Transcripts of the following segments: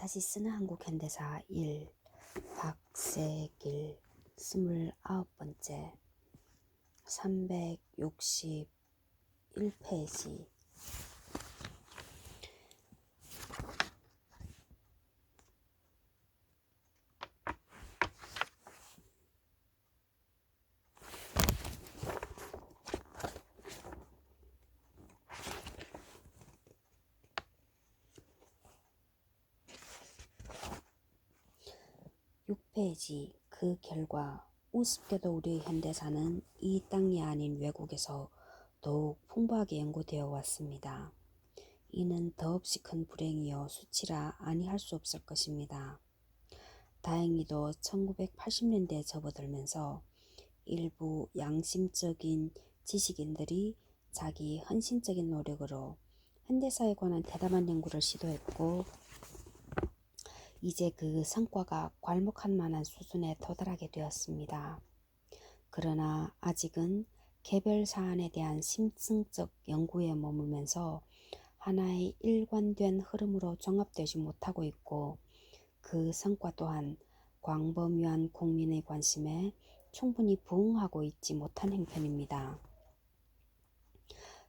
다시 쓰는 한국 현대사 1. 박세길 29번째 361페이지 6페이지 그 결과 우습게도 우리 현대사는 이 땅이 아닌 외국에서 더욱 풍부하게 연구되어 왔습니다. 이는 더없이 큰 불행이요 수치라 아니할 수 없을 것입니다. 다행히도 1980년대에 접어들면서 일부 양심적인 지식인들이 자기 헌신적인 노력으로 현대사에 관한 대담한 연구를 시도했고 이제 그 성과가 괄목할 만한 수준에 도달하게 되었습니다. 그러나 아직은 개별 사안에 대한 심층적 연구에 머물면서 하나의 일관된 흐름으로 종합되지 못하고 있고 그 성과 또한 광범위한 국민의 관심에 충분히 부응하고 있지 못한 형편입니다.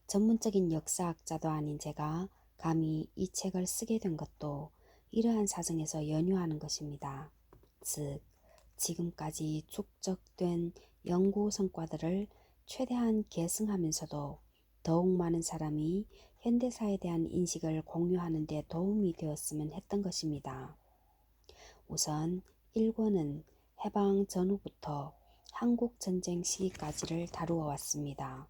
전문적인 역사학자도 아닌 제가 감히 이 책을 쓰게 된 것도 이러한 사정에서 연유하는 것입니다. 즉, 지금까지 축적된 연구 성과들을 최대한 계승하면서도 더욱 많은 사람이 현대사에 대한 인식을 공유하는 데 도움이 되었으면 했던 것입니다. 우선 1권은 해방 전후부터 한국전쟁 시기까지를 다루었습니다.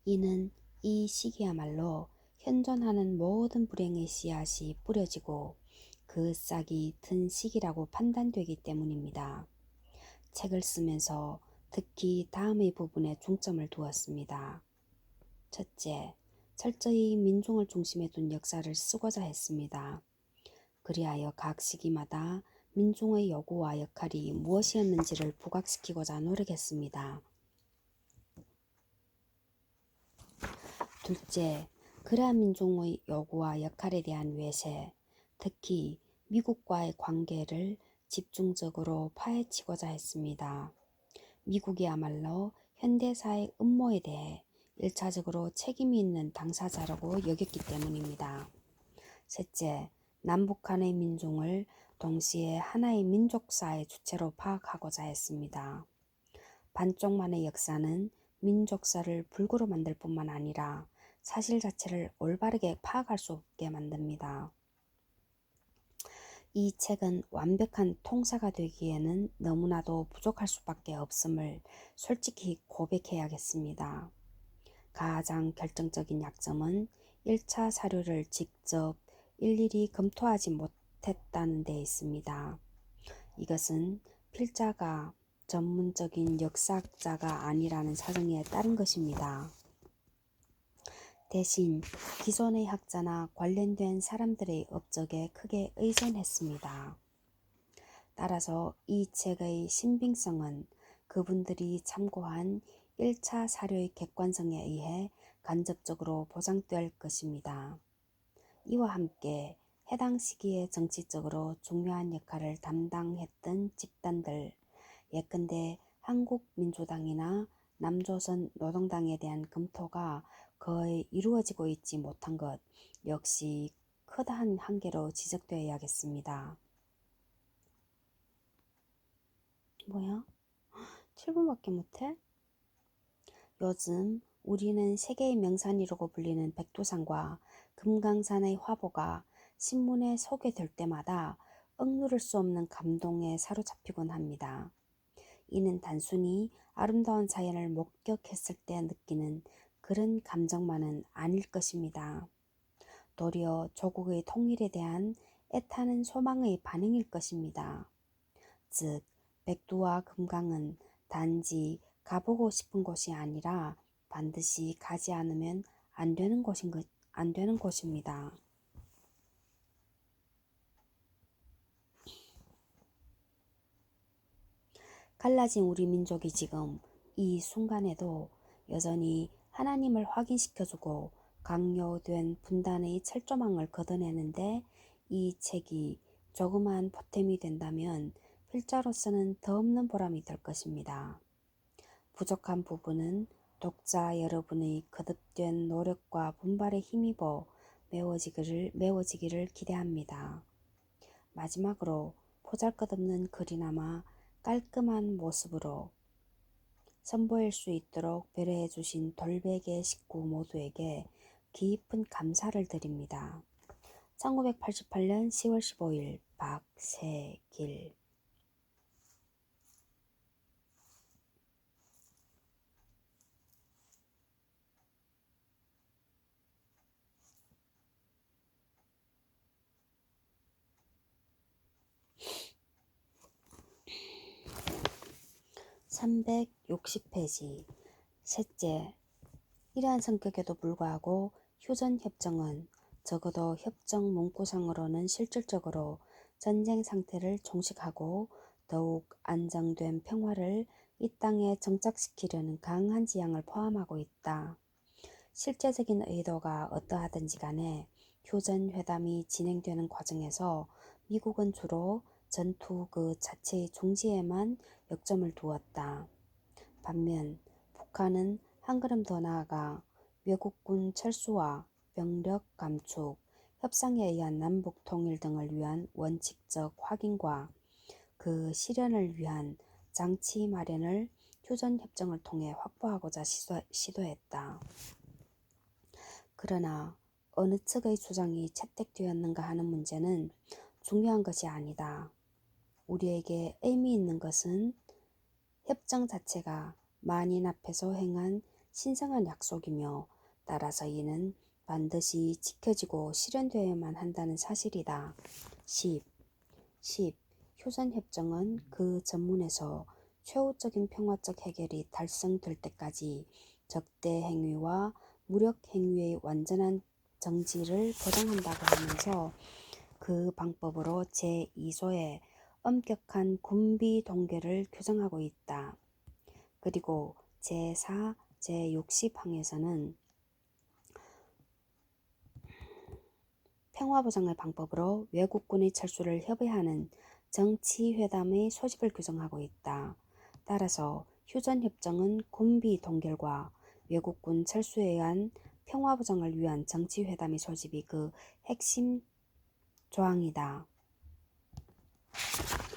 이는 이 시기야말로 현존하는 모든 불행의 씨앗이 뿌려지고 그 싹이 든 시기라고 판단되기 때문입니다. 책을 쓰면서 특히 다음의 부분에 중점을 두었습니다. 첫째, 철저히 민중을 중심에 둔 역사를 쓰고자 했습니다. 그리하여 각 시기마다 민중의 요구와 역할이 무엇이었는지를 부각시키고자 노력했습니다. 둘째, 그러한 민중의 요구와 역할에 대한 외세, 특히 미국과의 관계를 집중적으로 파헤치고자 했습니다. 미국이야말로 현대사의 음모에 대해 1차적으로 책임이 있는 당사자라고 여겼기 때문입니다. 셋째, 남북한의 민중을 동시에 하나의 민족사의 주체로 파악하고자 했습니다. 반쪽만의 역사는 민족사를 불구로 만들 뿐만 아니라 사실 자체를 올바르게 파악할 수 없게 만듭니다. 이 책은 완벽한 통사가 되기에는 너무나도 부족할 수밖에 없음을 솔직히 고백해야겠습니다. 가장 결정적인 약점은 1차 사료를 직접 일일이 검토하지 못했다는 데 있습니다. 이것은 필자가 전문적인 역사학자가 아니라는 사정에 따른 것입니다. 대신 기존의 학자나 관련된 사람들의 업적에 크게 의존했습니다. 따라서 이 책의 신빙성은 그분들이 참고한 1차 사료의 객관성에 의해 간접적으로 보장될 것입니다. 이와 함께 해당 시기에 정치적으로 중요한 역할을 담당했던 집단들, 예컨대 한국민주당이나 남조선 노동당에 대한 검토가 거의 이루어지고 있지 못한 것 역시 커다란 한계로 지적되어야겠습니다. 뭐야? 7분밖에 못해? 요즘 우리는 세계의 명산이라고 불리는 백두산과 금강산의 화보가 신문에 소개될 때마다 억누를 수 없는 감동에 사로잡히곤 합니다. 이는 단순히 아름다운 자연을 목격했을 때 느끼는 그런 감정만은 아닐 것입니다. 도리어 조국의 통일에 대한 애타는 소망의 반응일 것입니다. 즉, 백두와 금강은 단지 가보고 싶은 곳이 아니라 반드시 가지 않으면 안 되는 곳입니다. 갈라진 우리 민족이 지금 이 순간에도 여전히 하나님을 확인시켜주고 강요된 분단의 철조망을 걷어내는데 이 책이 조그마한 보탬이 된다면 필자로서는 더 없는 보람이 될 것입니다. 부족한 부분은 독자 여러분의 거듭된 노력과 분발에 힘입어 메워지기를 기대합니다. 마지막으로 보잘것없는 글이나마 깔끔한 모습으로 선보일 수 있도록 배려해 주신 돌베개 식구 모두에게 깊은 감사를 드립니다. 1988년 10월 15일 박세길. 360페이지. 셋째, 이러한 성격에도 불구하고 휴전협정은 적어도 협정 문구상으로는 실질적으로 전쟁 상태를 종식하고 더욱 안정된 평화를 이 땅에 정착시키려는 강한 지향을 포함하고 있다. 실제적인 의도가 어떠하든지 간에 휴전회담이 진행되는 과정에서 미국은 주로 전투 그 자체의 종지에만 역점을 두었다. 반면 북한은 한 걸음 더 나아가 외국군 철수와 병력 감축, 협상에 의한 남북 통일 등을 위한 원칙적 확인과 그 실현을 위한 장치 마련을 휴전협정을 통해 확보하고자 시도했다. 그러나 어느 측의 주장이 채택되었는가 하는 문제는 중요한 것이 아니다. 우리에게 의미 있는 것은 협정 자체가 만인 앞에서 행한 신성한 약속이며 따라서 이는 반드시 지켜지고 실현되어야만 한다는 사실이다. 10. 휴전협정은 그 전문에서 최후적인 평화적 해결이 달성될 때까지 적대 행위와 무력 행위의 완전한 정지를 보장한다고 하면서 그 방법으로 제2조에 엄격한 군비 동결을 규정하고 있다. 그리고 제4, 제60항에서는 평화보장의 방법으로 외국군의 철수를 협의하는 정치회담의 소집을 규정하고 있다. 따라서 휴전협정은 군비 동결과 외국군 철수에 의한 평화보장을 위한 정치회담의 소집이 그 핵심 조항이다.